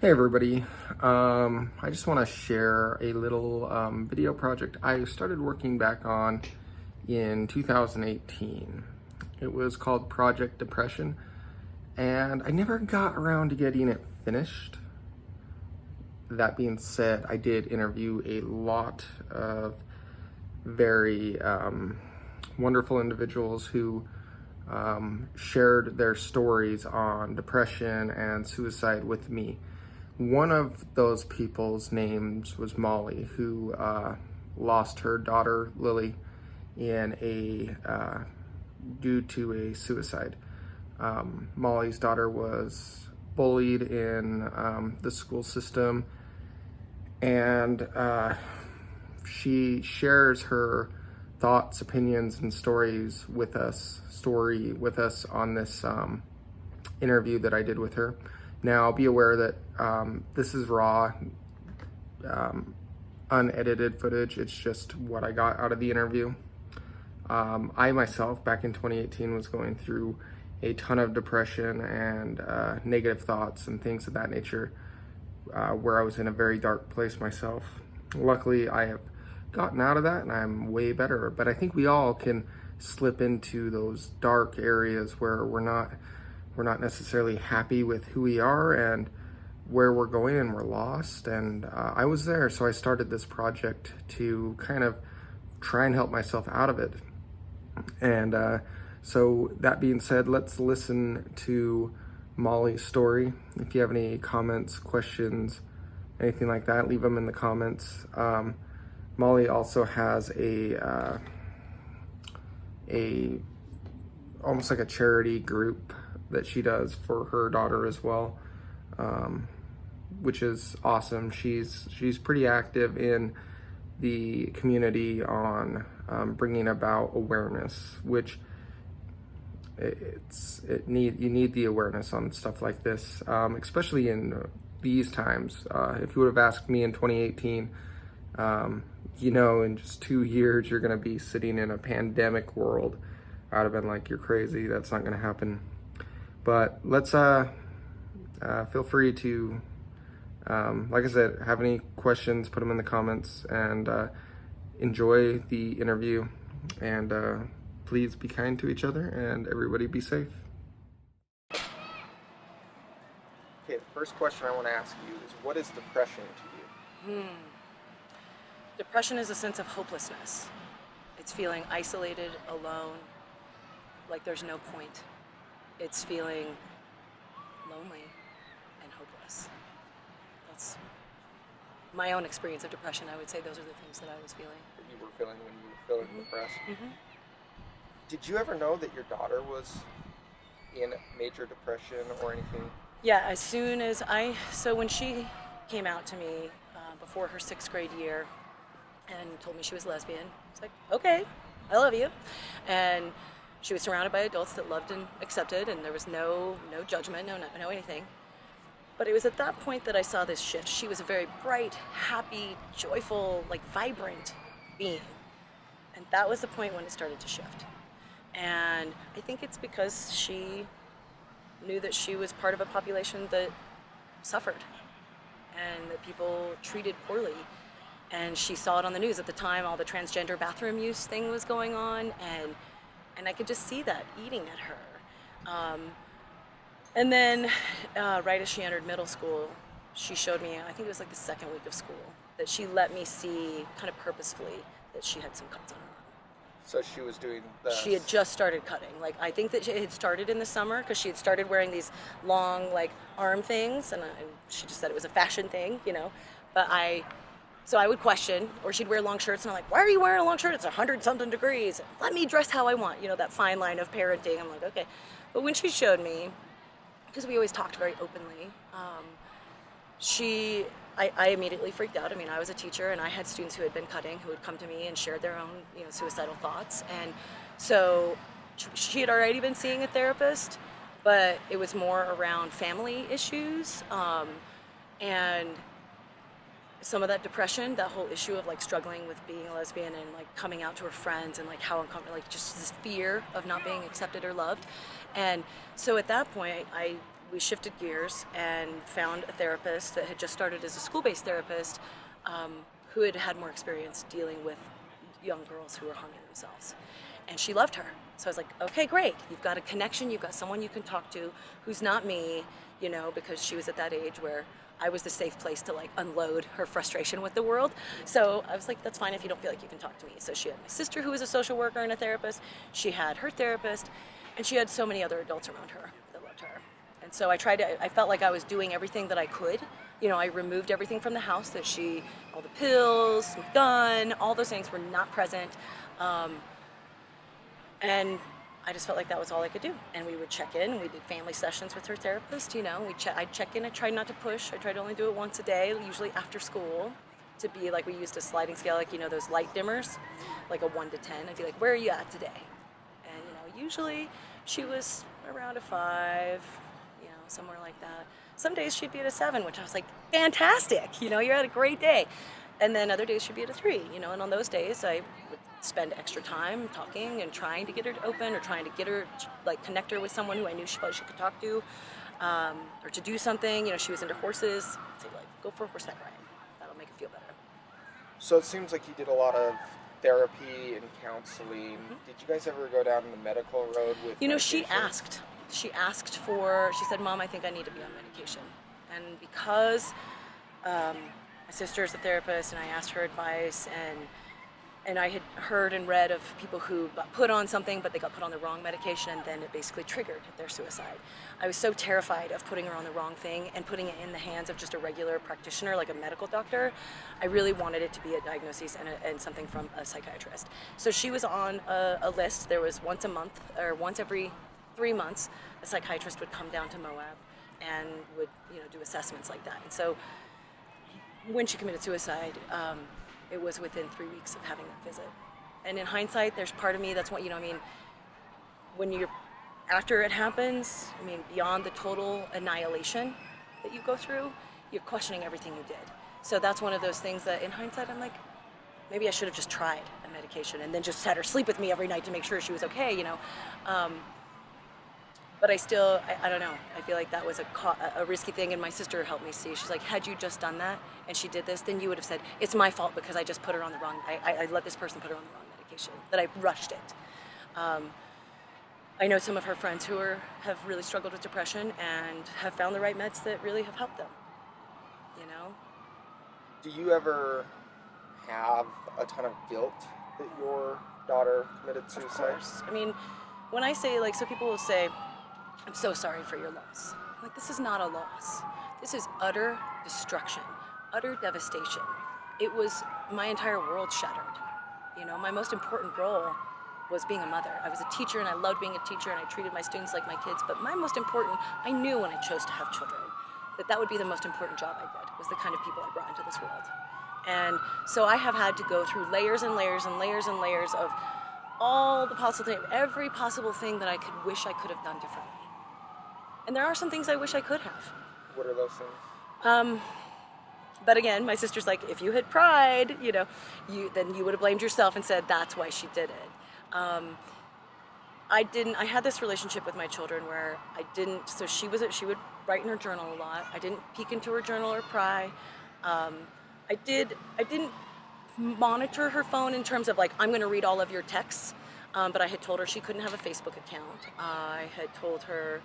Hey everybody, I just want to share a little video project I started working back on in 2018. It was called Project Depression, and I never got around to getting it finished. That being said, I did interview a lot of very wonderful individuals who shared their stories on depression and suicide with me. One of those people's names was Molly, who lost her daughter Lily in a due to a suicide. Molly's daughter was bullied in the school system, and she shares her thoughts, opinions, and stories with us. Story with us on this interview that I did with her. Now, be aware that this is raw, unedited footage. It's just what I got out of the interview. I myself, back in 2018, was going through a ton of depression and negative thoughts and things of that nature, where I was in a very dark place myself. Luckily, I have gotten out of that and I'm way better, but I think we all can slip into those dark areas where we're not necessarily happy with who we are and where we're going, and we're lost. And I was there, so I started this project to kind of try and help myself out of it. And so that being said, let's listen to Molly's story. If you have any comments, questions, anything like that, leave them in the comments. Molly also has a almost like a charity group that she does for her daughter as well, which is awesome. She's pretty active in the community on bringing about awareness, which you need the awareness on stuff like this, especially in these times. If you would have asked me in 2018, in just 2 years you're going to be sitting in a pandemic world, I'd have been like, you're crazy. That's not going to happen. But let's feel free to, like I said, have any questions, put them in the comments, and enjoy the interview. And please be kind to each other, and everybody be safe. Okay, the first question I want to ask you is, what is depression to you? Depression is a sense of hopelessness. It's feeling isolated, alone, like there's no point. It's feeling lonely and hopeless. That's my own experience of depression. I would say those are the things that I was feeling. That you were feeling when you were feeling depressed? Did you ever know that your daughter was in major depression or anything? Yeah, so when she came out to me before her 6th grade year and told me she was lesbian, I was like, okay, I love you. And she was surrounded by adults that loved and accepted, and there was no judgment, no anything. But it was at that point that I saw this shift. She was a very bright, happy, joyful, vibrant being. And that was the point when it started to shift. And I think it's because she knew that she was part of a population that suffered and that people treated poorly. And she saw it on the news at the time. All the transgender bathroom use thing was going on, and I could just see that eating at her. And then right as she entered middle school, she showed me, I think it was like the 2nd week of school, that she let me see kind of purposefully that she had some cuts on her arm. So she was doing the... She had just started cutting. I think that it had started in the summer because she had started wearing these long arm things, and she just said it was a fashion thing, But so I would question, or she'd wear long shirts, and I'm like, why are you wearing a long shirt? It's 100-something degrees. Let me dress how I want, that fine line of parenting. I'm like, okay. But when she showed me, because we always talked very openly, I immediately freaked out. I mean, I was a teacher, and I had students who had been cutting who would come to me and shared their own, suicidal thoughts. And so she had already been seeing a therapist, but it was more around family issues, and some of that depression, that whole issue of struggling with being a lesbian and coming out to her friends, and how uncomfortable, just this fear of not being accepted or loved. And so at that point, I we shifted gears and found a therapist that had just started as a school-based therapist, who had had more experience dealing with young girls who were harming themselves. And she loved her. So I was like, okay, great. You've got a connection. You've got someone you can talk to who's not me, because she was at that age where I was the safe place to like unload her frustration with the world. So I was like, that's fine if you don't feel like you can talk to me. So she had my sister who was a social worker and a therapist. She had her therapist, and she had so many other adults around her that loved her. And so I felt like I was doing everything that I could. I removed everything from the house all the pills, my gun, all those things were not present. And I just felt like that was all I could do. And we would check in. We did family sessions with her therapist. I'd check in. I tried not to push. I tried to only do it once a day, usually after school, to be like, we used a sliding scale, like, those light dimmers, like a 1 to 10. I'd be like, where are you at today? And, usually she was around a 5, somewhere like that. Some days she'd be at a 7, which I was like, fantastic. You're at a great day. And then other days she'd be at a 3, and on those days I would spend extra time talking and trying to get her to open, or trying to get her, like, connect her with someone who I knew she could talk to, or to do something. She was into horses. I'd say, like, go for a horseback ride. That'll make it feel better. So it seems like you did a lot of therapy and counseling. Mm-hmm. Did you guys ever go down the medical road with She medication? she said, Mom, I think I need to be on medication. And because my sister is a therapist, and I asked her advice, and I had heard and read of people who got put on something, but they got put on the wrong medication, and then it basically triggered their suicide. I was so terrified of putting her on the wrong thing and putting it in the hands of just a regular practitioner, like a medical doctor. I really wanted it to be a diagnosis and something from a psychiatrist. So she was on a list. There was once a month, or once every 3 months, a psychiatrist would come down to Moab and would do assessments like that. And so when she committed suicide, it was within 3 weeks of having that visit. And in hindsight, there's part of me that's what, when you're, after it happens, beyond the total annihilation that you go through, you're questioning everything you did. So that's one of those things that in hindsight, I'm like, maybe I should have just tried a medication and then just had her sleep with me every night to make sure she was okay, But I don't know. I feel like that was a risky thing, and my sister helped me see. She's like, had you just done that and she did this, then you would have said, it's my fault because I just put her on the wrong, I let this person put her on the wrong medication, that I rushed it. I know some of her friends who have really struggled with depression and have found the right meds that really have helped them, Do you ever have a ton of guilt that your daughter committed suicide? Of course. When I say, so people will say, I'm so sorry for your loss. This is not a loss. This is utter destruction, utter devastation. It was my entire world shattered. My most important role was being a mother. I was a teacher, and I loved being a teacher, and I treated my students like my kids. But I knew when I chose to have children that would be the most important job I did, was the kind of people I brought into this world. And so I have had to go through layers and layers and layers and layers of all the every possible thing that I could wish I could have done differently. And there are some things I wish I could have. What are those things? But again, my sister's like, if you had pried, then you would have blamed yourself and said that's why she did it. I had this relationship with my children where so she would write in her journal a lot. I didn't peek into her journal or pry. I didn't monitor her phone in terms of I'm going to read all of your texts. But I had told her she couldn't have a Facebook account. I had told her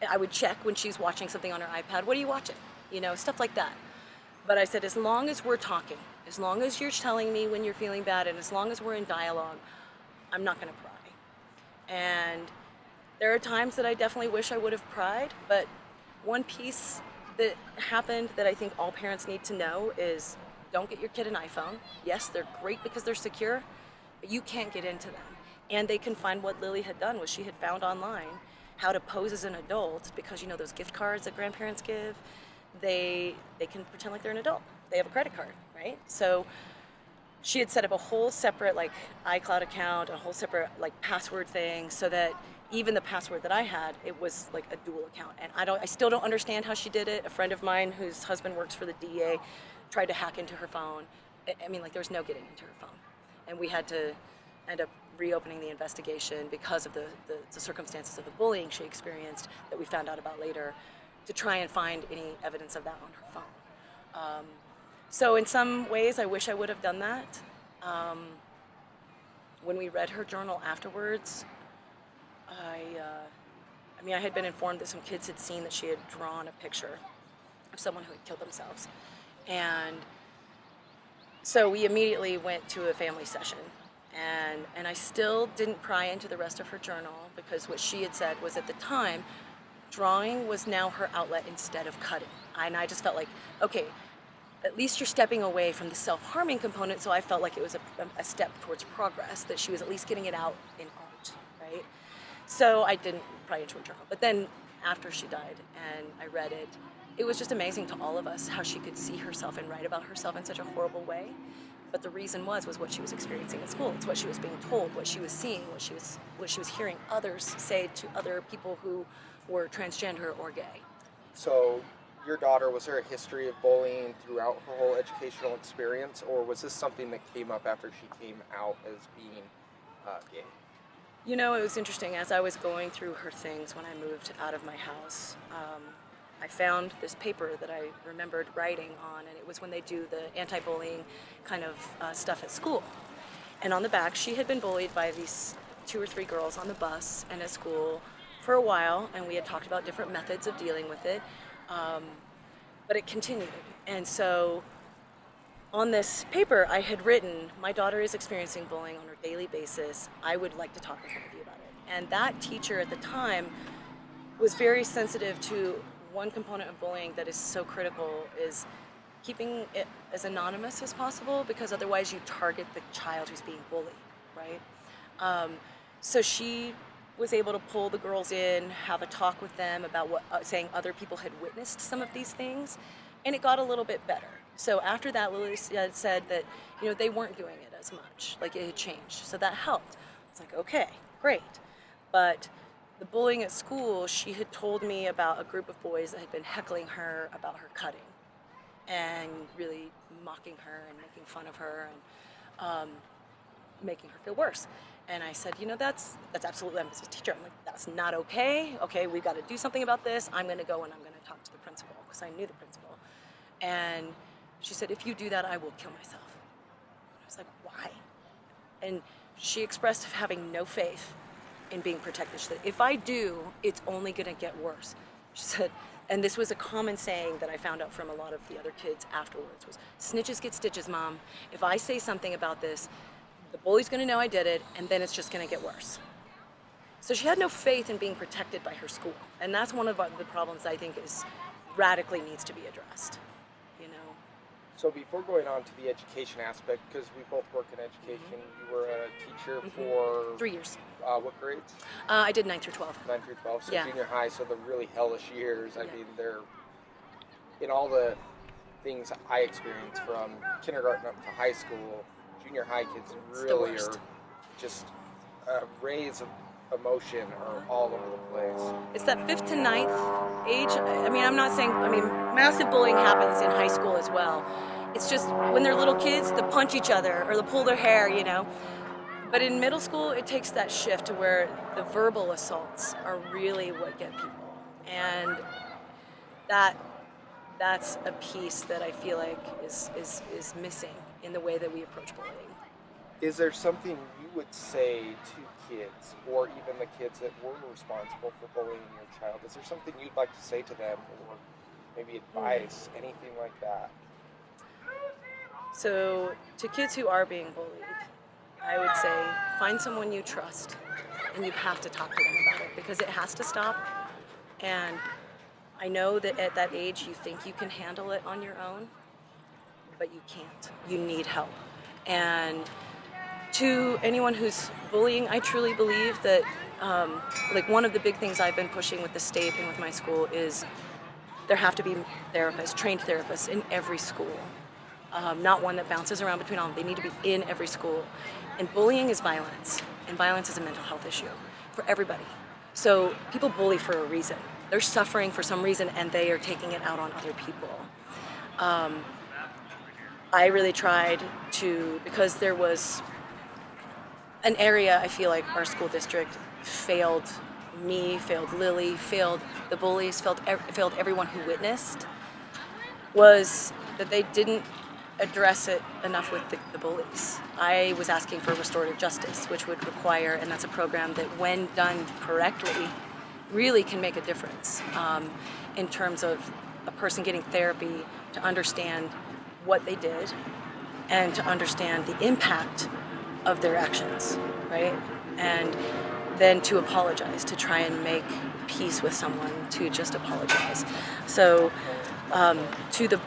I would check when she's watching something on her iPad. What are you watching? Stuff like that. But I said, as long as we're talking, as long as you're telling me when you're feeling bad, and as long as we're in dialogue, I'm not going to pry. And there are times that I definitely wish I would have pried, but one piece that happened that I think all parents need to know is, don't get your kid an iPhone. Yes, they're great because they're secure, but you can't get into them. And they can find what Lily had done, was she had found online how to pose as an adult, because those gift cards that grandparents give, they can pretend like they're an adult. They have a credit card, right? So she had set up a whole separate iCloud account, a whole separate password thing, so that even the password that I had, it was a dual account. And I still don't understand how she did it. A friend of mine whose husband works for the DEA tried to hack into her phone. There was no getting into her phone. And we had to end up reopening the investigation because of the circumstances of the bullying she experienced that we found out about later. to try and find any evidence of that on her phone. So in some ways, I wish I would have done that. When we read her journal afterwards, I had been informed that some kids had seen that she had drawn a picture of someone who had killed themselves. And so we immediately went to a family session. And I still didn't pry into the rest of her journal, because what she had said was, at the time, drawing was now her outlet instead of cutting. And I just felt like, okay, at least you're stepping away from the self-harming component, so I felt like it was a step towards progress, that she was at least getting it out in art, right? So I didn't pry into her journal. But then after she died and I read it, it was just amazing to all of us how she could see herself and write about herself in such a horrible way. But the reason was what she was experiencing at school. It's what she was being told, what she was seeing, what she was hearing others say to other people who were transgender or gay. So your daughter, was there a history of bullying throughout her whole educational experience, or was this something that came up after she came out as being gay? You know, it was interesting. As I was going through her things when I moved out of my house, I found this paper that I remembered writing on, and it was when they do the anti-bullying kind of stuff at school. And on the back, she had been bullied by these 2 or 3 girls on the bus and at school for a while, and we had talked about different methods of dealing with it, but it continued. And so on this paper I had written, my daughter is experiencing bullying on a daily basis. I would like to talk with one of you about it. And that teacher at the time was very sensitive to one component of bullying that is so critical, is keeping it as anonymous as possible, because otherwise you target the child who's being bullied, right? So she was able to pull the girls in, have a talk with them about saying other people had witnessed some of these things, and it got a little bit better. So after that, Lily said that, they weren't doing it as much, like it had changed. So that helped. It's like, okay, great. But the bullying at school, she had told me about a group of boys that had been heckling her about her cutting and really mocking her and making fun of her and making her feel worse. And I said, that's absolutely, I'm a teacher. I'm like, that's not okay. Okay, we've got to do something about this. I'm going to go and I'm going to talk to the principal, because I knew the principal. And she said, if you do that, I will kill myself. I was like, why? And she expressed having no faith in being protected. She said, if I do, it's only going to get worse. She said, and this was a common saying that I found out from a lot of the other kids afterwards, was, snitches get stitches, Mom. If I say something about this, the bully's going to know I did it, and then it's just going to get worse. So she had no faith in being protected by her school. And that's one of the problems I think is radically needs to be addressed. So before going on to the education aspect, because we both work in education, you were a teacher for 3 years. What grades? I did 9 through 12. 9 through 12, so Yeah. junior high, so the really hellish years. I Yeah. mean, they're in all the things I experienced from kindergarten up to high school. Junior high kids It's the really worst. are just rays of emotion are all over the place. It's that 5th to 9th age. I'm not saying, massive bullying happens in high school as well. It's just when they're little kids, they'll punch each other or they'll pull their hair, But in middle school, it takes that shift to where the verbal assaults are really what get people. And that's a piece that I feel like is missing in the way that we approach bullying. Is there something you would say to kids, or even the kids that were responsible for bullying your child? Is there something you'd like to say to them, or maybe advice, anything like that? So to kids who are being bullied, I would say find someone you trust, and you have to talk to them about it, because it has to stop. And I know that at that age you think you can handle it on your own, but you can't. You need help. And to anyone who's bullying, I truly believe that one of the big things I've been pushing with the state and with my school is there have to be therapists, trained therapists in every school. Not one that bounces around between all of them. They need to be in every school. And bullying is violence, and violence is a mental health issue for everybody. So people bully for a reason. They're suffering for some reason, and they are taking it out on other people. I really tried to, because there was an area I feel like our school district failed me, failed Lily, failed the bullies, failed everyone who witnessed, was that they didn't address it enough with the bullies. I was asking for restorative justice, which would require, and that's a program that when done correctly, really can make a difference in terms of a person getting therapy to understand what they did and to understand the impact of their actions, right? And then to apologize, to try and make peace with someone, to just apologize. So to the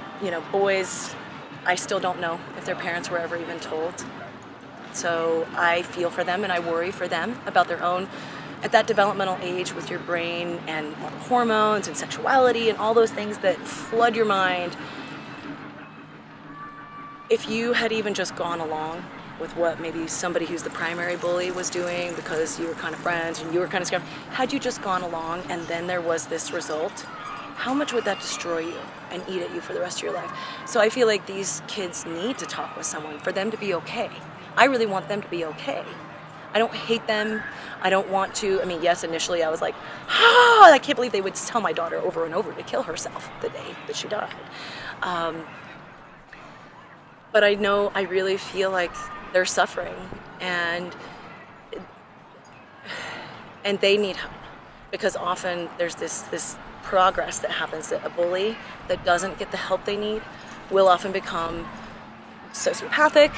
boys, I still don't know if their parents were ever even told. So I feel for them and I worry for them about their own, at that developmental age with your brain and hormones and sexuality and all those things that flood your mind. If you had even just gone along with what maybe somebody who's the primary bully was doing because you were kind of friends and you were kind of scared, had you just gone along and then there was this result, how much would that destroy you and eat at you for the rest of your life? So I feel like these kids need to talk with someone for them to be okay. I really want them to be okay. I don't hate them. I don't want to. I mean, yes, initially I was like, I can't believe they would tell my daughter over and over to kill herself the day that she died. But I know, I really feel like they're suffering and they need help, because often there's this progress that happens that a bully that doesn't get the help they need will often become sociopathic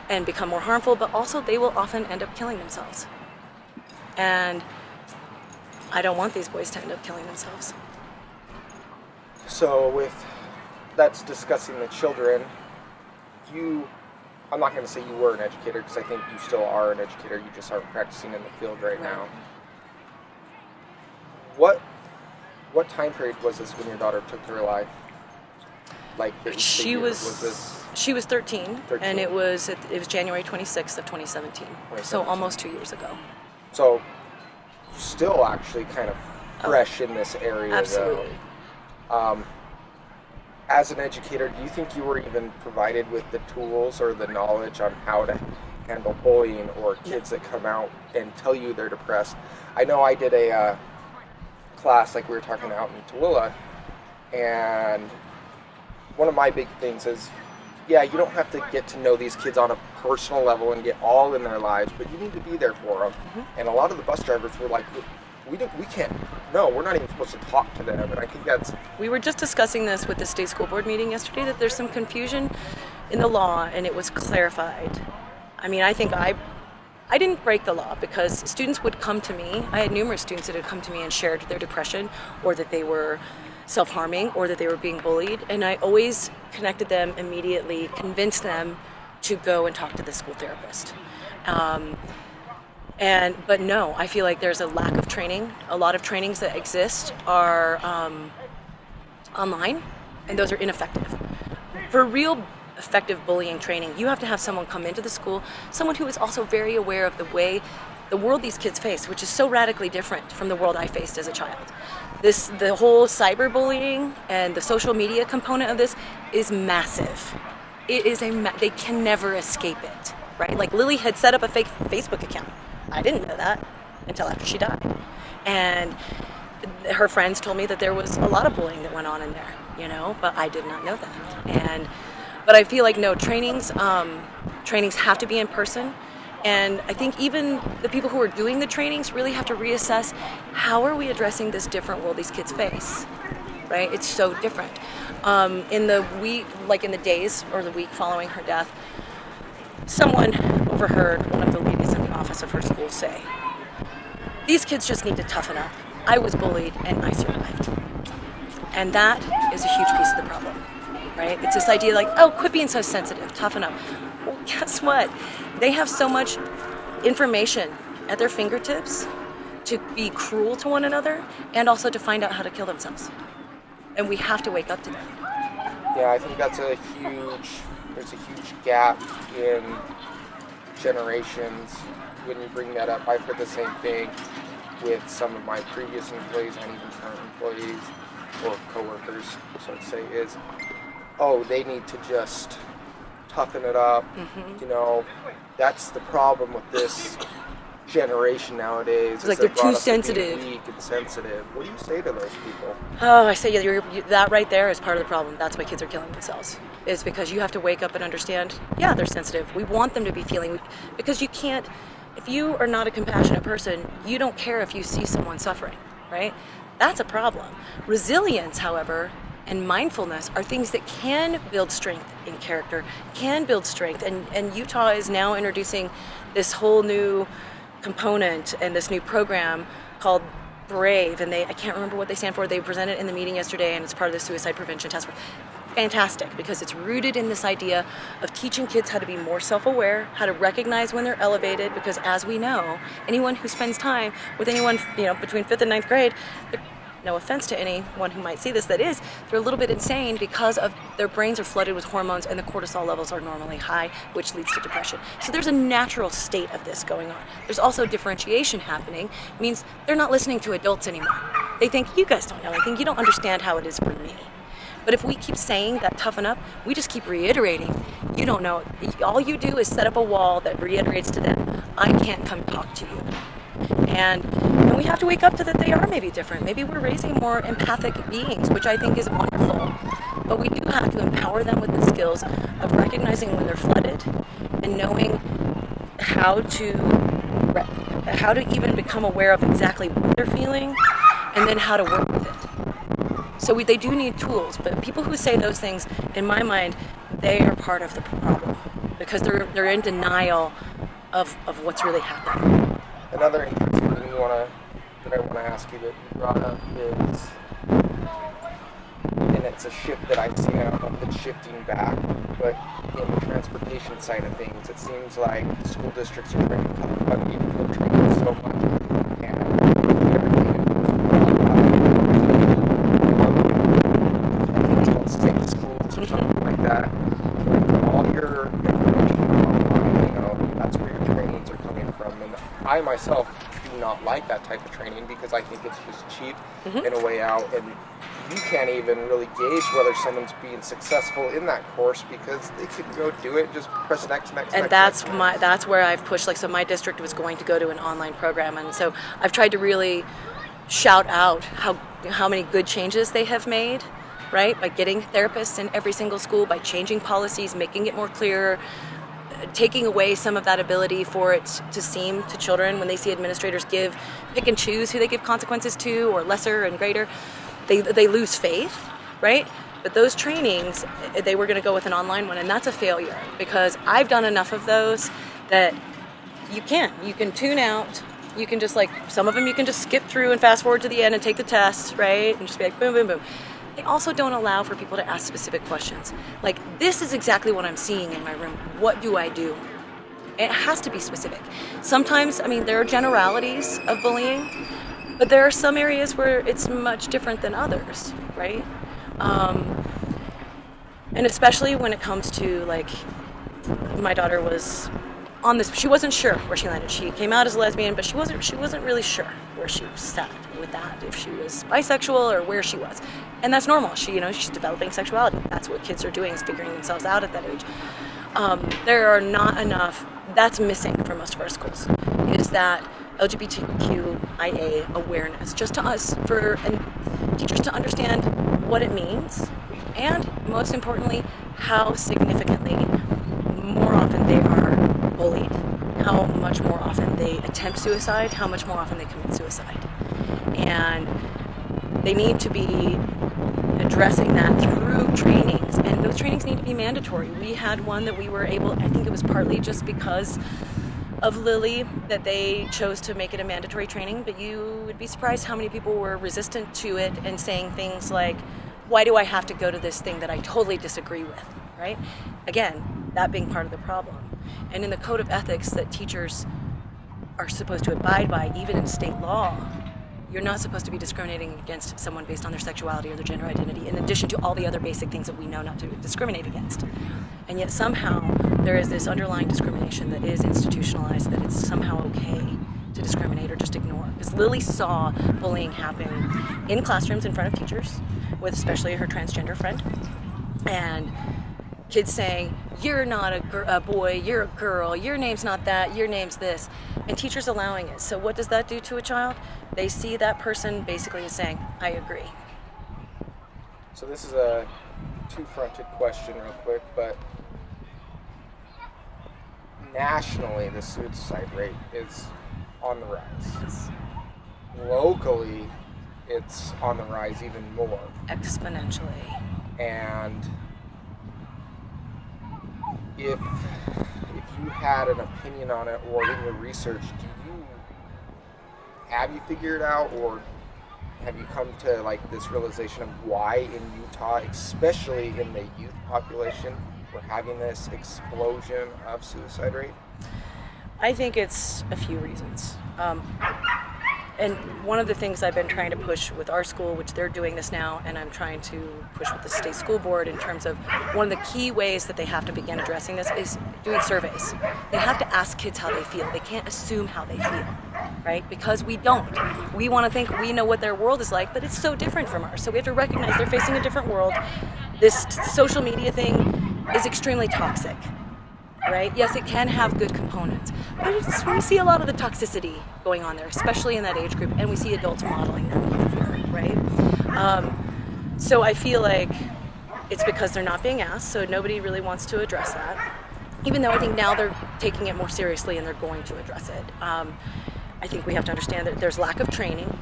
and become more harmful, but also they will often end up killing themselves. And I don't want these boys to end up killing themselves. So that's discussing the children. I'm not going to say you were an educator, because I think you still are an educator, you just aren't practicing in the field right now. What time period was this when your daughter took her life? Like she was 13, and it was January 26th of 2017. So almost 2 years ago. So still actually kind of fresh in this area. Absolutely. Though. As an educator, do you think you were even provided with the tools or the knowledge on how to handle bullying or kids that come out and tell you they're depressed? I know I did a class like we were talking out in Tooele, and one of my big things is, yeah, you don't have to get to know these kids on a personal level and get all in their lives, but you need to be there for them. Mm-hmm. And a lot of the bus drivers were like, we can't, no, we're not even supposed to talk to them. And I think we were just discussing this with the state school board meeting yesterday, that there's some confusion in the law, and it was clarified. I mean, I think I didn't break the law, because students would come to me. I had numerous students that had come to me and shared their depression, or that they were self-harming, or that they were being bullied, and I always connected them immediately, convinced them to go and talk to the school therapist. But no, I feel like there's a lack of training. A lot of trainings that exist are online, and those are ineffective. For real effective bullying training, you have to have someone come into the school, someone who is also very aware of the world these kids face, which is so radically different from the world I faced as a child. The whole cyberbullying and the social media component of this is massive. It is they can never escape it, right? Like Lily had set up a fake Facebook account. I didn't know that until after she died. And her friends told me that there was a lot of bullying that went on in there, but I did not know that. But I feel like, no, trainings have to be in person. And I think even the people who are doing the trainings really have to reassess, how are we addressing this different world these kids face, right? It's so different. In the week, like in the days or the week following her death, someone overheard one of the ladies in the office of her school say, these kids just need to toughen up. I was bullied and I survived. And that is a huge piece of the problem, right? It's this idea like, oh, quit being so sensitive, toughen up. Well, guess what? They have so much information at their fingertips to be cruel to one another and also to find out how to kill themselves. And we have to wake up to that. Yeah, I think there's a huge gap in generations when you bring that up. I've heard the same thing with some of my previous employees and even current employees or coworkers, so I'd say, is, oh, they need to just toughen it up. Mm-hmm. That's the problem with this generation nowadays. It's like they're too brought up to being sensitive. weak and sensitive. What do you say to those people? Oh, I say that right there is part of the problem. That's why kids are killing themselves. It's because you have to wake up and understand, yeah, they're sensitive. We want them to be feeling, because you can't, if you are not a compassionate person, you don't care if you see someone suffering, right? That's a problem. Resilience, however, and mindfulness are things that can build strength in character, can build strength. And Utah is now introducing this whole new component and this new program called BRAVE, and I can't remember what they stand for. They presented in the meeting yesterday, and it's part of the Suicide Prevention Task Force. Fantastic, because it's rooted in this idea of teaching kids how to be more self-aware, how to recognize when they're elevated, because as we know, anyone who spends time with anyone, between 5th and 9th grade, no offense to anyone who might see this, they're a little bit insane because of their brains are flooded with hormones and the cortisol levels are normally high, which leads to depression. So there's a natural state of this going on. There's also differentiation happening. It means they're not listening to adults anymore. They think, you guys don't know anything, you don't understand how it is for me. But if we keep saying that toughen up, we just keep reiterating, you don't know. All you do is set up a wall that reiterates to them, I can't come talk to you. And we have to wake up to that they are maybe different. Maybe we're raising more empathic beings, which I think is wonderful. But we do have to empower them with the skills of recognizing when they're flooded and knowing how to even become aware of exactly what they're feeling and then how to work with it. So they do need tools, but people who say those things, in my mind, they are part of the problem because they're in denial of what's really happening. Another interesting thing that I want to ask you that you brought up is, and it's a shift that I see now, it's shifting back, but in the transportation side of things, it seems like school districts are trying to cut funding for training so much, and it's called safe schools or something like that. Like all your information online, that's where your trainings are coming from, and I myself do not like that type of training because I think it's just cheap and a way out, and you can't even really gauge whether someone's being successful in that course because they can go do it, just press next. And that's where I've pushed. So my district was going to go to an online program, and so I've tried to really shout out how many good changes they have made, right? By getting therapists in every single school, by changing policies, making it more clear, taking away some of that ability for it to seem to children when they see administrators pick and choose who they give consequences to, or lesser and greater, they lose faith, right? But those trainings, they were going to go with an online one, and that's a failure because I've done enough of those that you can tune out. You can just some of them you can just skip through and fast forward to the end and take the test, right? And just be like, boom, boom, boom. They also don't allow for people to ask specific questions. Like, this is exactly what I'm seeing in my room. What do I do? It has to be specific. Sometimes, there are generalities of bullying, but there are some areas where it's much different than others, right? And especially when it comes to, my daughter was on this, she wasn't sure where she landed. She came out as a lesbian, but she wasn't really sure where she sat with that, if she was bisexual or where she was. And that's normal. She's developing sexuality. That's what kids are doing, is figuring themselves out at that age. There are not enough, that's missing from most of our schools, is that LGBTQIA awareness, just to us, and teachers to understand what it means, and most importantly, how significantly more often they are bullied, how much more often they attempt suicide, how much more often they commit suicide. And they need to be addressing that through trainings, and those trainings need to be mandatory. We had one that we were able, I think it was partly just because of Lily that they chose to make it a mandatory training, but you would be surprised how many people were resistant to it and saying things like, why do I have to go to this thing that I totally disagree with, right? Again, that being part of the problem. And in the code of ethics that teachers are supposed to abide by, even in state law, you're not supposed to be discriminating against someone based on their sexuality or their gender identity, in addition to all the other basic things that we know not to discriminate against. And yet somehow there is this underlying discrimination that is institutionalized, that it's somehow okay to discriminate or just ignore. Because Lily saw bullying happen in classrooms in front of teachers, with especially her transgender friend, and kids saying, you're not a boy, you're a girl, your name's not that, your name's this. and teachers allowing it. So what does that do to a child? They see that person basically as saying, I agree. So this is a two-fronted question real quick, but nationally the suicide rate is on the rise. Locally, it's on the rise even more. Exponentially. And if you had an opinion on it, or in your research, have you figured out, or have you come to like this realization of why in Utah, especially in the youth population, we're having this explosion of suicide rate? I think it's a few reasons. And one of the things I've been trying to push with our school, which they're doing this now, and I'm trying to push with the state school board in terms of one of the key ways that they have to begin addressing this is doing surveys. They have to ask kids how they feel. They can't assume how they feel, right? Because we don't. We want to think we know what their world is like, but it's so different from ours. So we have to recognize they're facing a different world. This social media thing is extremely toxic. Right? Yes, it can have good components, but we see a lot of the toxicity going on there, especially in that age group, and we see adults modeling that behavior, right? So I feel like it's because they're not being asked, so nobody really wants to address that, even though I think now they're taking it more seriously and they're going to address it. I think we have to understand that there's lack of training.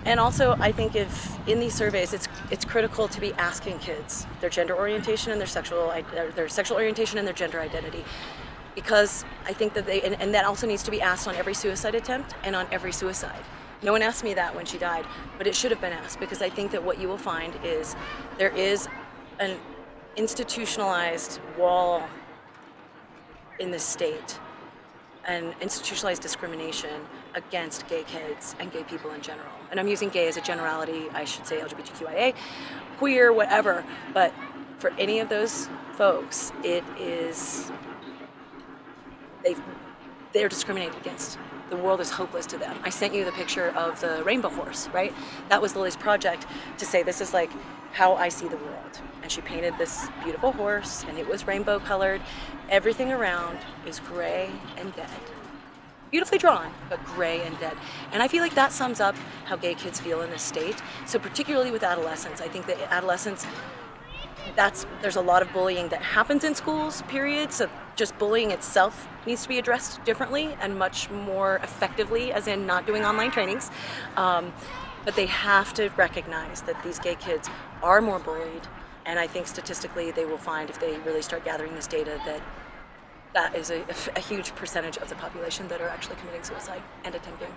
And also, I think if in these surveys, it's critical to be asking kids their gender orientation and their sexual orientation and their gender identity, because I think that and that also needs to be asked on every suicide attempt and on every suicide. No one asked me that when she died, but it should have been asked, because I think that what you will find is there is an institutionalized wall in the state and institutionalized discrimination against gay kids and gay people in general. And I'm using gay as a generality, I should say LGBTQIA, queer, whatever. But for any of those folks, they're discriminated against. The world is hopeless to them. I sent you the picture of the rainbow horse, right? That was Lily's project to say, this is like how I see the world. And she painted this beautiful horse, and it was rainbow colored. Everything around is gray and dead. Beautifully drawn, but gray and dead. And I feel like that sums up how gay kids feel in this state. So particularly with adolescents, I think that adolescents, there's a lot of bullying that happens in schools, period. So just bullying itself needs to be addressed differently and much more effectively, as in not doing online trainings. But they have to recognize that these gay kids are more bullied. And I think statistically they will find, if they really start gathering this data, that is a huge percentage of the population that are actually committing suicide and attempting.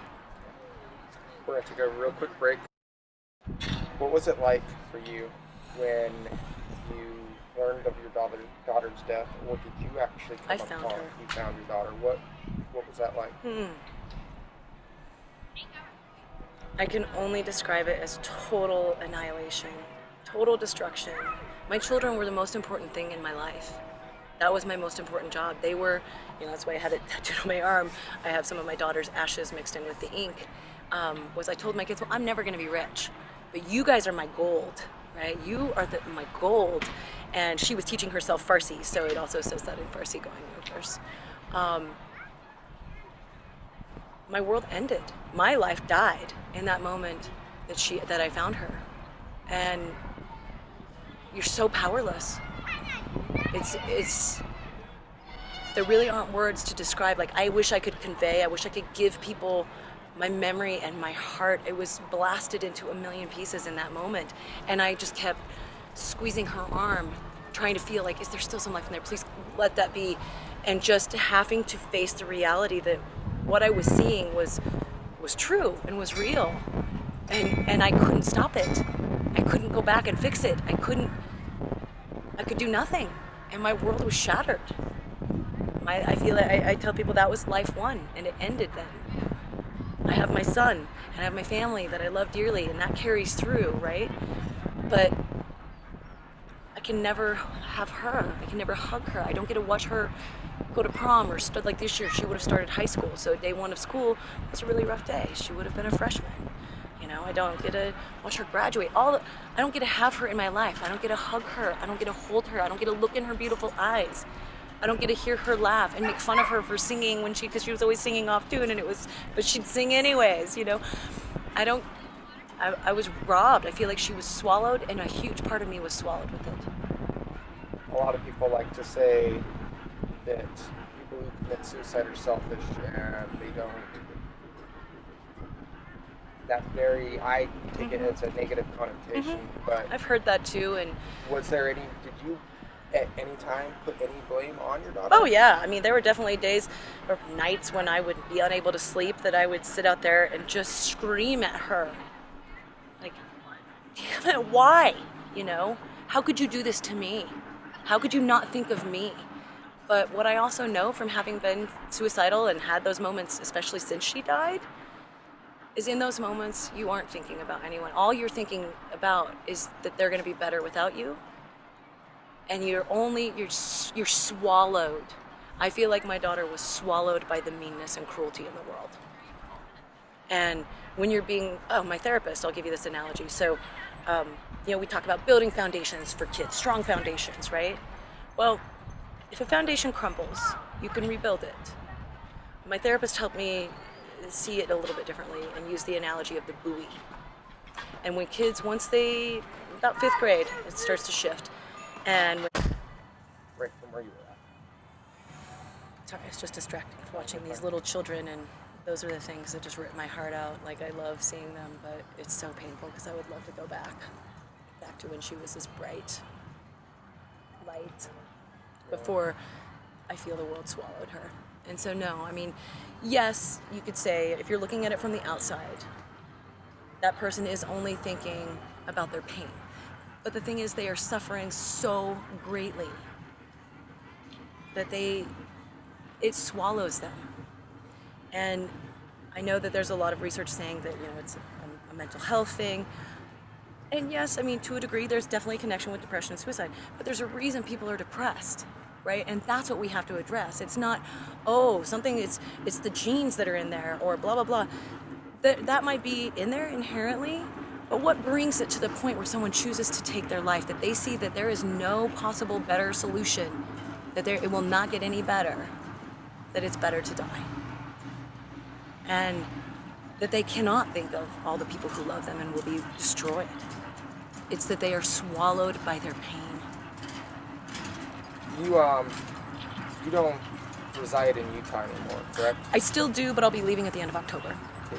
We're going to take a real quick break. What was it like for you when you learned of your daughter's death, or did you actually come I found her. You found your daughter. What was that like? I can only describe it as total annihilation, total destruction. My children were the most important thing in my life. That was my most important job. They were, that's why I had it tattooed on my arm. I have some of my daughter's ashes mixed in with the ink. I told my kids, well, I'm never gonna be rich, but you guys are my gold, right? You are my gold. And she was teaching herself Farsi, so it also says that in Farsi going in verse. My world ended. My life died in that moment that I found her. And you're so powerless. There really aren't words to describe. Like, I wish I could convey, I wish I could give people my memory and my heart. It was blasted into a million pieces in that moment. And I just kept squeezing her arm, trying to feel like, is there still some life in there? Please let that be. And just having to face the reality that what I was seeing was true and was real. And I couldn't stop it. I couldn't go back and fix it. I could do nothing. And my world was shattered. I feel like I tell people that was life one, and it ended then. I have my son, and I have my family that I love dearly, and that carries through, right? But I can never have her. I can never hug her. I don't get to watch her go to prom, or like this year, she would have started high school. So day one of school was a really rough day. She would have been a freshman. I don't get to watch her graduate. I don't get to have her in my life. I don't get to hug her. I don't get to hold her. I don't get to look in her beautiful eyes. I don't get to hear her laugh and make fun of her for singing because she was always singing off tune, but she'd sing anyways, you know. I was robbed. I feel like she was swallowed, and a huge part of me was swallowed with it. A lot of people like to say that people who commit suicide are selfish, and they don't. I take it as a negative connotation, but I've heard that too, and did you at any time put any blame on your daughter? oh yeah, I mean, there were definitely days or nights when I would be unable to sleep that I would sit out there and just scream at her. Like, damn it, why? You know? How could you do this to me? How could you not think of me? But what I also know from having been suicidal and had those moments, especially since she died, is in those moments you aren't thinking about anyone. All you're thinking about is that they're going to be better without you. And you're swallowed. I feel like my daughter was swallowed by the meanness and cruelty in the world. And when you're my therapist, I'll give you this analogy. So, we talk about building foundations for kids, strong foundations, right? Well, if a foundation crumbles, you can rebuild it. My therapist helped me see it a little bit differently and use the analogy of the buoy. And when kids, about 5th grade, it starts to shift. And Right from where you were at. sorry, it's just distracting watching these little children, and those are the things that just rip my heart out. Like, I love seeing them, but it's so painful because I would love to go back to when she was this bright light before I feel the world swallowed her. And so, no, I mean, yes, you could say, if you're looking at it from the outside, that person is only thinking about their pain. But the thing is, they are suffering so greatly that it swallows them. And I know that there's a lot of research saying that, it's a mental health thing. And yes, I mean, to a degree, there's definitely a connection with depression and suicide. But there's a reason people are depressed, right? And that's what we have to address. It's not, it's the genes that are in there, or blah, blah, blah. That might be in there inherently, but what brings it to the point where someone chooses to take their life, that they see that there is no possible better solution, that it will not get any better, that it's better to die. And that they cannot think of all the people who love them and will be destroyed. It's that they are swallowed by their pain. You don't reside in Utah anymore, correct? I still do, but I'll be leaving at the end of October.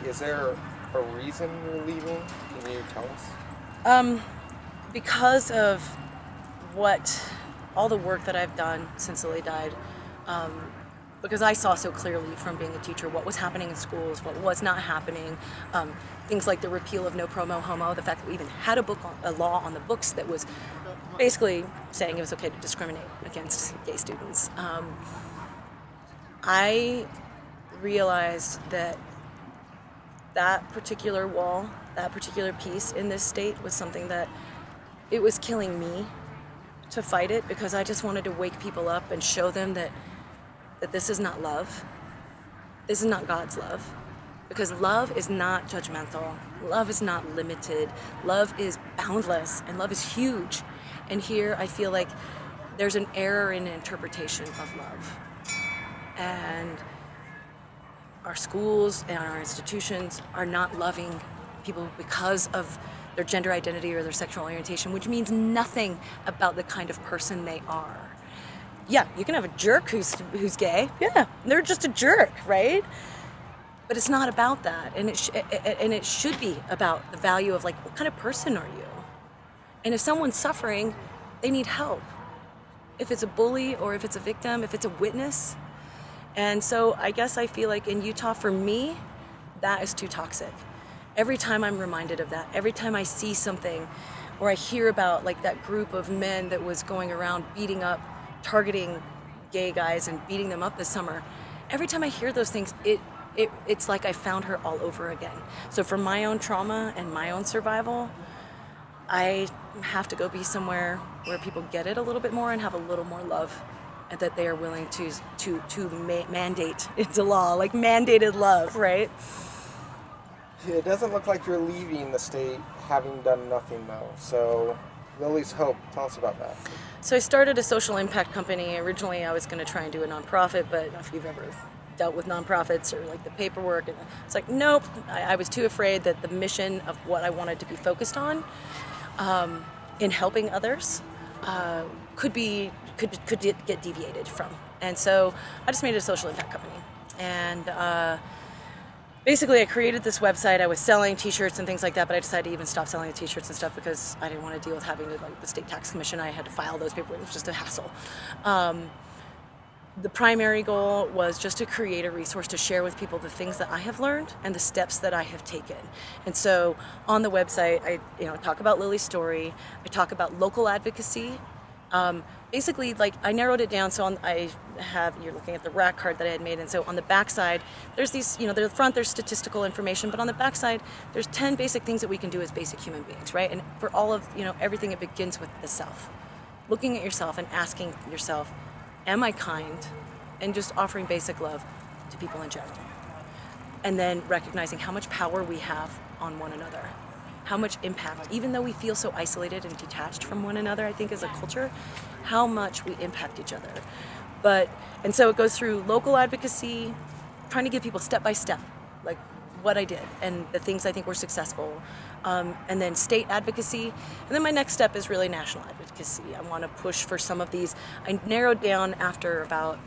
Is there a reason you're leaving? Can you tell us? Because of all the work that I've done since Lily died, because I saw so clearly from being a teacher what was happening in schools, what was not happening, things like the repeal of no promo homo, the fact that we even had a law on the books that was basically saying it was okay to discriminate against gay students. I realized that particular wall, that particular piece in this state was something that it was killing me to fight it, because I just wanted to wake people up and show them that this is not love. This is not God's love. Because love is not judgmental. Love is not limited. Love is boundless, and love is huge. And here I feel like there's an error in interpretation of love. And our schools and our institutions are not loving people because of their gender identity or their sexual orientation, which means nothing about the kind of person they are. Yeah, you can have a jerk who's gay. Yeah, they're just a jerk, right? But it's not about that, and it should be about the value of, like, what kind of person are you? And if someone's suffering, they need help. If it's a bully, or if it's a victim, if it's a witness. And so I guess I feel like in Utah, for me, that is too toxic. Every time I'm reminded of that, every time I see something, or I hear about, like, that group of men that was going around targeting gay guys and beating them up this summer, every time I hear those things, it's like I found her all over again. So for my own trauma and my own survival, I have to go be somewhere where people get it a little bit more and have a little more love, and that they are willing to mandate into law, like mandated love, right? It doesn't look like you're leaving the state having done nothing, though. So Lily's Hope. Tell us about that. So I started a social impact company. Originally, I was going to try and do a nonprofit, but I don't know if you've ever dealt with nonprofits or like the paperwork. And it's like, nope. I was too afraid that the mission of what I wanted to be focused on in helping others could get deviated from. And so I just made a social impact company. And basically, I created this website. I was selling T-shirts and things like that, but I decided to even stop selling the T-shirts and stuff because I didn't want to deal with having to, like, the state tax commission. I had to file those paperwork. It was just a hassle. The primary goal was just to create a resource to share with people the things that I have learned and the steps that I have taken. And so on the website, I talk about Lily's story. I talk about local advocacy. Basically, like, I narrowed it down. So you're looking at the rack card that I had made. And so on the back side, there's these, the front, there's statistical information, but on the back side, there's 10 basic things that we can do as basic human beings, right? And for all of, everything, it begins with the self. Looking at yourself and asking yourself, am I kind? And just offering basic love to people in general. And then recognizing how much power we have on one another. How much impact, even though we feel so isolated and detached from one another, I think as a culture, how much we impact each other. And so it goes through local advocacy, trying to give people step by step, like what I did and the things I think were successful. And then state advocacy. And then my next step is really national advocacy. I want to push for some of these. I narrowed down after about,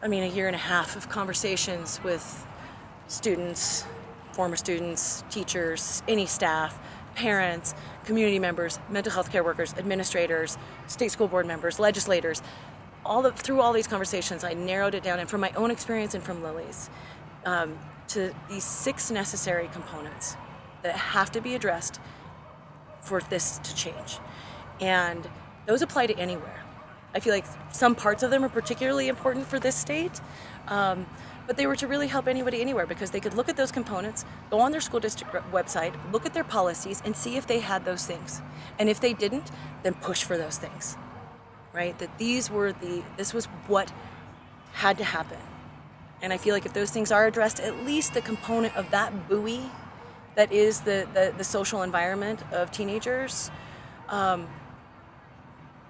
a year and a half of conversations with students, former students, teachers, any staff, parents, community members, mental health care workers, administrators, state school board members, legislators. Through all these conversations, I narrowed it down, and from my own experience and from Lily's, to these 6 necessary components that have to be addressed for this to change. And those apply to anywhere. I feel like some parts of them are particularly important for this state, but they were to really help anybody anywhere because they could look at those components, go on their school district website, look at their policies, and see if they had those things. And if they didn't, then push for those things, right? That this was what had to happen. And I feel like if those things are addressed, at least the component of that buoy that is the social environment of teenagers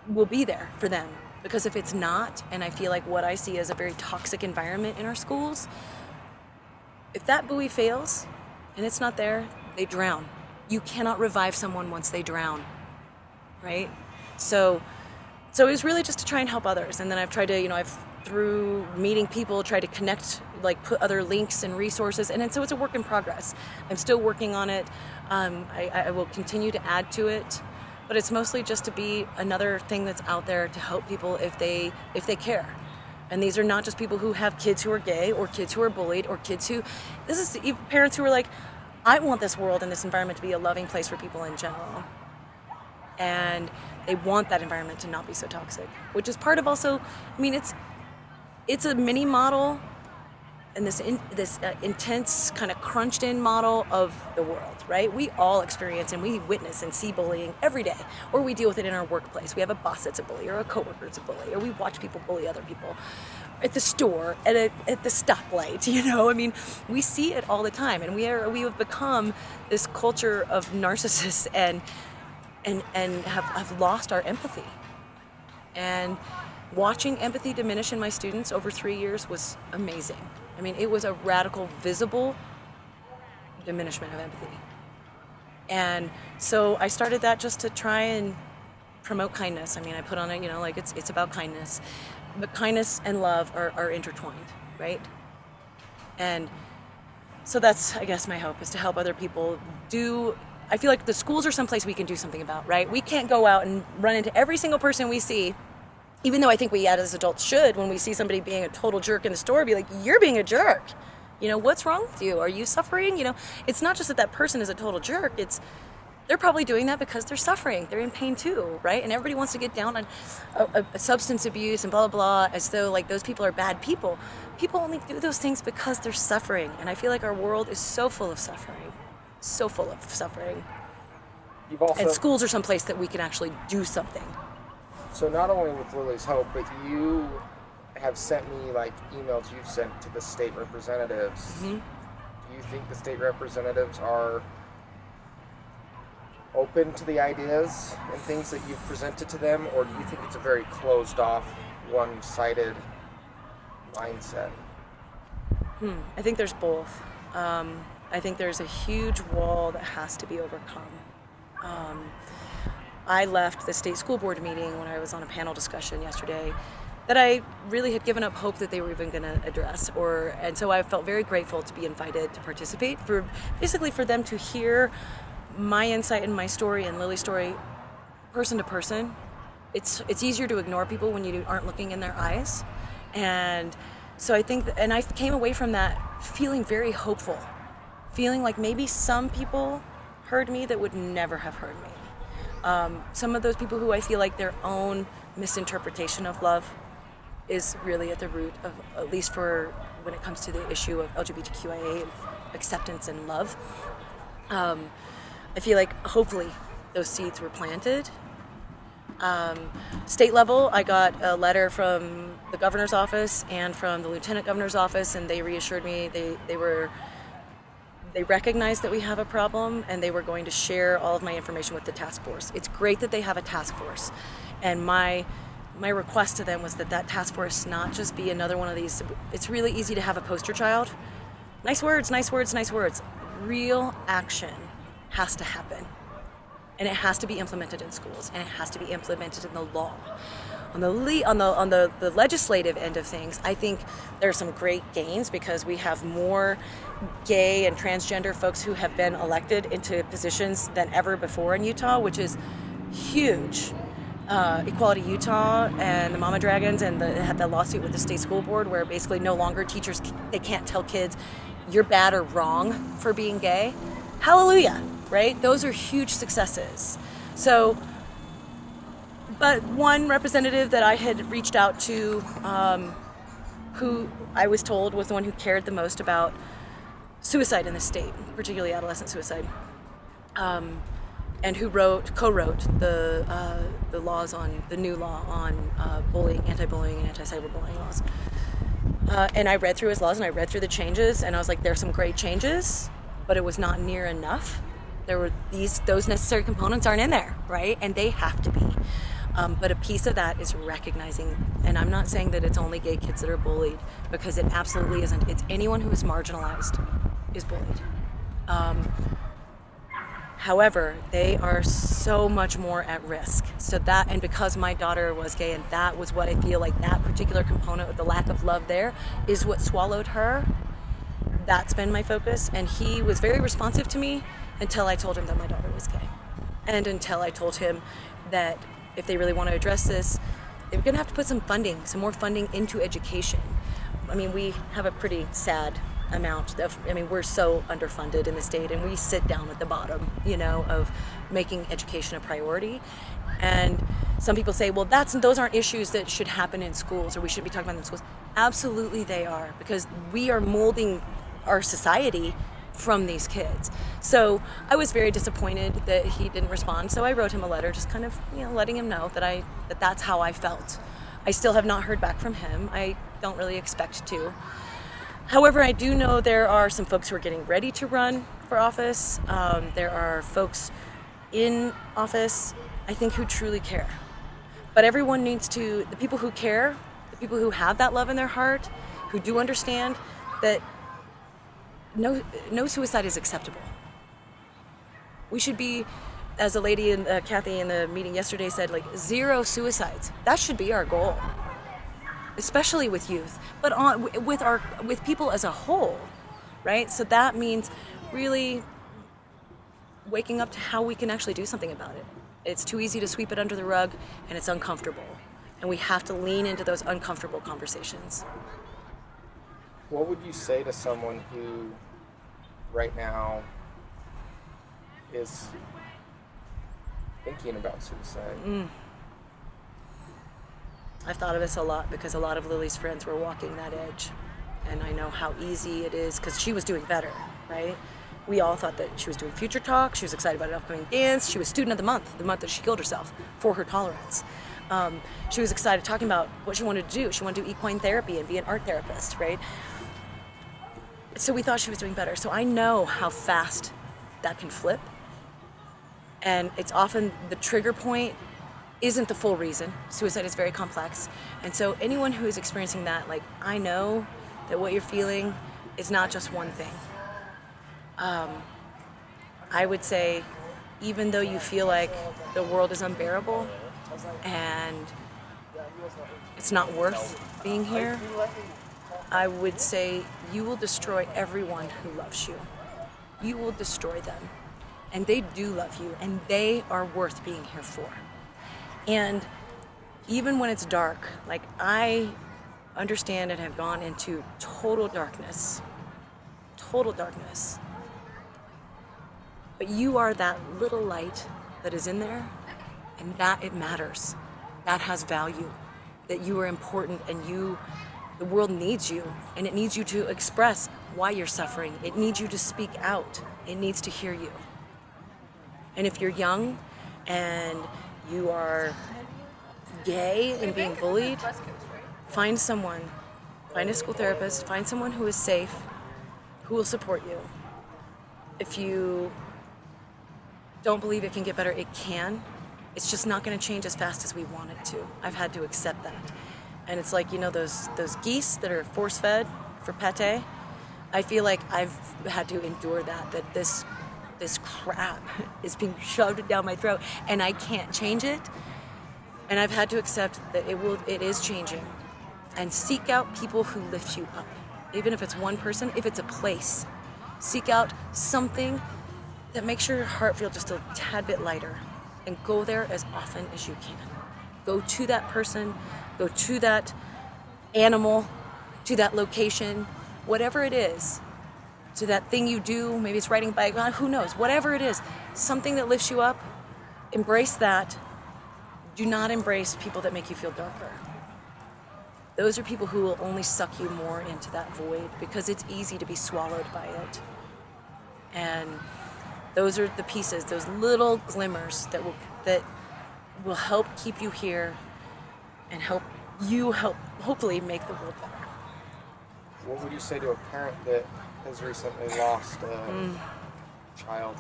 will be there for them. Because if it's not, and I feel like what I see as a very toxic environment in our schools, if that buoy fails and it's not there, they drown. You cannot revive someone once they drown, right? So it was really just to try and help others. And then I've tried to, through meeting people, try to connect, like put other links and resources. And so it's a work in progress. I'm still working on it. I will continue to add to it. But it's mostly just to be another thing that's out there to help people if they care. And these are not just people who have kids who are gay or kids who are bullied or kids who, this is parents who are like, I want this world and this environment to be a loving place for people in general. And they want that environment to not be so toxic, which is part of also, it's a mini model and this intense kind of crunched in model of the world, right? We all experience and we witness and see bullying every day, or we deal with it in our workplace. We have a boss that's a bully, or a coworker that's a bully, or we watch people bully other people at the store, at the stoplight. We see it all the time, and we have become this culture of narcissists and have lost our empathy. And watching empathy diminish in my students over 3 years was amazing. It was a radical, visible diminishment of empathy. And so I started that just to try and promote kindness. I put on it, it's about kindness. But kindness and love are intertwined, right? And so that's, I guess, my hope is to help other people I feel like the schools are someplace we can do something about, right? We can't go out and run into every single person we see, even though I think we as adults should, when we see somebody being a total jerk in the store, be like, you're being a jerk. What's wrong with you? Are you suffering? It's not just that person is a total jerk. They're probably doing that because they're suffering. They're in pain too, right? And everybody wants to get down on a substance abuse and blah, blah, blah, as though like those people are bad people. People only do those things because they're suffering. And I feel like our world is so full of suffering. So full of suffering. And schools are someplace that we can actually do something. So not only with Lily's Hope, but you have sent me emails you've sent to the state representatives. Mm-hmm. Do you think the state representatives are open to the ideas and things that you've presented to them, or do you think it's a very closed off, one-sided mindset? I think there's both. I think there's a huge wall that has to be overcome. I left the state school board meeting when I was on a panel discussion yesterday that I really had given up hope that they were even going to address, and so I felt very grateful to be invited to participate, for them to hear my insight and my story and Lily's story person to person. It's easier to ignore people when you aren't looking in their eyes, and so I think and I came away from that feeling very hopeful, feeling like maybe some people heard me that would never have heard me. Some of those people who I feel like their own misinterpretation of love is really at the root of, at least for when it comes to the issue of LGBTQIA acceptance and love. I feel like hopefully those seeds were planted. State level, I got a letter from the governor's office and from the lieutenant governor's office, and they reassured me they recognized that we have a problem, and they were going to share all of my information with the task force. It's great that they have a task force, and my request to them was that task force not just be another one of these. It's really easy to have a poster child. Nice words, nice words, nice words. Real action has to happen, and it has to be implemented in schools, and it has to be implemented in the law. On the legislative end of things, I think there are some great gains because we have more gay and transgender folks who have been elected into positions than ever before in Utah, which is huge. Equality Utah and the Mama Dragons and had that lawsuit with the state school board where basically no longer teachers, they can't tell kids you're bad or wrong for being gay. Hallelujah, right? Those are huge successes. So, but one representative that I had reached out to, who I was told was the one who cared the most about suicide in the state, particularly adolescent suicide, and who co-wrote the laws on the new law on bullying, anti-bullying, and anti-cyberbullying laws. And I read through his laws and I read through the changes, and I was like, there's some great changes, but it was not near enough. Those necessary components aren't in there, right? And they have to be. But a piece of that is recognizing, and I'm not saying that it's only gay kids that are bullied, because it absolutely isn't. It's anyone who is marginalized is bullied. However, they are so much more at risk. So that, and because my daughter was gay, and that was what I feel like that particular component of the lack of love there is what swallowed her. That's been my focus, and he was very responsive to me until I told him that my daughter was gay, and until I told him that if they really want to address this, they're going to have to put some more funding into education. I mean, we have a pretty sad amount we're so underfunded in the state, and we sit down at the bottom, of making education a priority. And some people say, well, those aren't issues that should happen in schools, or we shouldn't be talking about them in schools. Absolutely they are, because we are molding our society from these kids. So I was very disappointed that he didn't respond. So I wrote him a letter, just kind of, letting him know that that's how I felt. I still have not heard back from him. I don't really expect to. However, I do know there are some folks who are getting ready to run for office. There are folks in office, I think, who truly care. But everyone needs to, the people who care, the people who have that love in their heart, who do understand that no suicide is acceptable. We should be, as a lady, Kathy in the meeting yesterday said, like 0 suicides. That should be our goal, especially with youth, but with people as a whole, right? So that means really waking up to how we can actually do something about it. It's too easy to sweep it under the rug, and it's uncomfortable, and we have to lean into those uncomfortable conversations. What would you say to someone who right now is thinking about suicide? I've thought of this a lot because a lot of Lily's friends were walking that edge, and I know how easy it is because she was doing better, right? We all thought that she was doing Future Talk. She was excited about an upcoming dance. She was Student of the month that she killed herself for her tolerance. She was excited talking about what she wanted to do. She wanted to do equine therapy and be an art therapist, right? So we thought she was doing better. So I know how fast that can flip. And it's often the trigger point isn't the full reason. Suicide is very complex. And so anyone who is experiencing that, like, I know that what you're feeling is not just one thing. I would say, even though you feel like the world is unbearable and it's not worth being here, I would say you will destroy everyone who loves you. You will destroy them. And they do love you, and they are worth being here for. And even when it's dark, like, I understand and have gone into total darkness. But you are that little light that is in there, and that it matters. That has value, that you are important, and the world needs you, and it needs you to express why you're suffering. It needs you to speak out. It needs to hear you. And if you're young and you are gay and being bullied, find a school therapist, find someone who is safe, who will support you. If you don't believe it can get better, it can. It's just not going to change as fast as we want it to. I've had to accept that. And it's like, those geese that are force-fed for pate. I feel like I've had to endure that this crap is being shoved down my throat, and I can't change it. And I've had to accept that it is changing. And seek out people who lift you up. Even if it's one person, if it's a place. Seek out something that makes your heart feel just a tad bit lighter, and go there as often as you can. Go to that person, go to that animal, to that location, whatever it is, to that thing you do. Maybe it's riding a bike, who knows, whatever it is, something that lifts you up, embrace that. Do not embrace people that make you feel darker. Those are people who will only suck you more into that void, because it's easy to be swallowed by it. And those are the pieces, those little glimmers that will help keep you here and help hopefully make the world better. What would you say to a parent that has recently lost a child?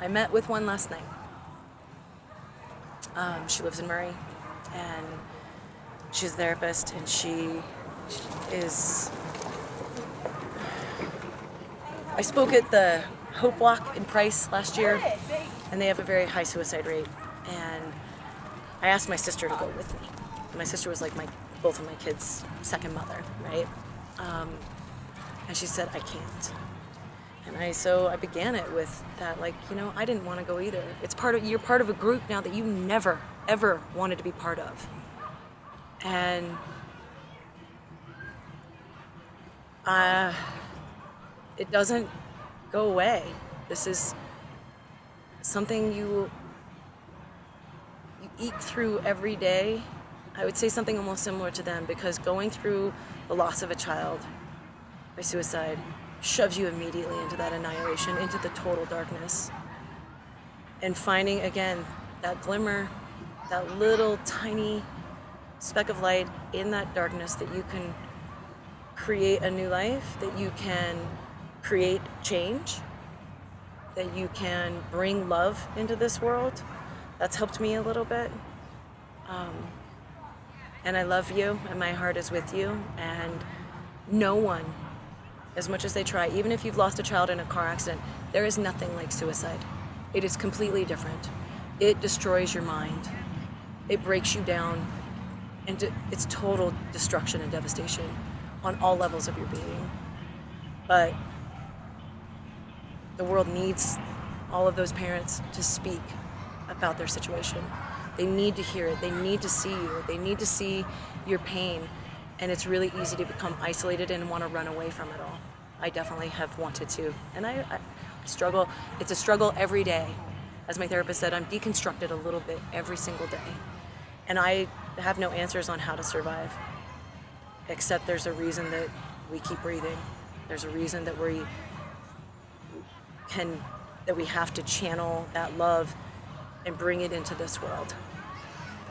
I met with one last night. She lives in Murray, and she's a therapist, and she is... I spoke at the Hope Walk in Price last year, and they have a very high suicide rate. And I asked my sister to go with me. My sister was like both of my kids' second mother, right? And she said, I can't. And so I began it with that, I didn't want to go either. You're part of a group now that you never, ever wanted to be part of. And it doesn't go away. This is something you eke through every day. I would say something almost similar to them, because going through the loss of a child by suicide shoves you immediately into that annihilation, into the total darkness. And finding, again, that glimmer, that little tiny speck of light in that darkness, that you can create a new life, that you can create change, that you can bring love into this world. That's helped me a little bit. And I love you, and my heart is with you. And no one, as much as they try, even if you've lost a child in a car accident, there is nothing like suicide. It is completely different. It destroys your mind. It breaks you down. And it's total destruction and devastation on all levels of your being. But the world needs all of those parents to speak about their situation. They need to hear it. They need to see you. They need to see your pain. And it's really easy to become isolated and want to run away from it all. I definitely have wanted to. And I struggle. It's a struggle every day. As my therapist said, I'm deconstructed a little bit every single day. And I have no answers on how to survive, except there's a reason that we keep breathing. There's a reason that we have to channel that love and bring it into this world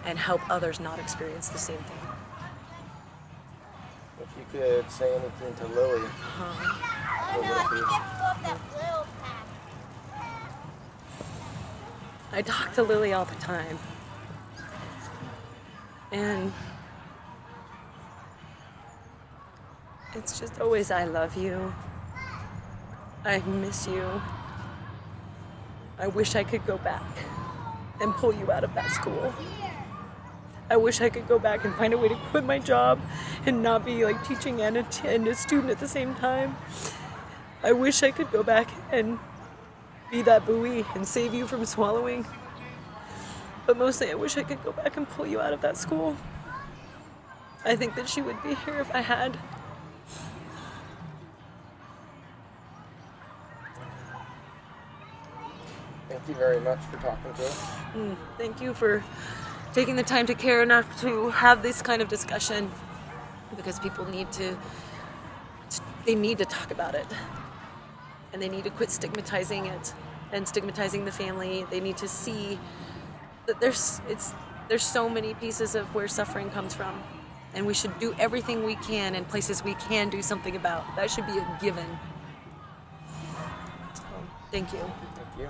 and help others not experience the same thing. If you could say anything to Lily, what would it be? I talk to Lily all the time. And it's just always, I love you. I miss you. I wish I could go back and pull you out of that school. I wish I could go back and find a way to quit my job and not be like teaching and a student at the same time. I wish I could go back and be that buoy and save you from swallowing. But mostly I wish I could go back and pull you out of that school. I think that she would be here if I had. Thank you very much for talking to us. Thank you for taking the time to care enough to have this kind of discussion, because people need to talk about it, and they need to quit stigmatizing it and stigmatizing the family. They need to see that there's so many pieces of where suffering comes from, and we should do everything we can in places we can do something about. That should be a given. So, thank you. Thank you.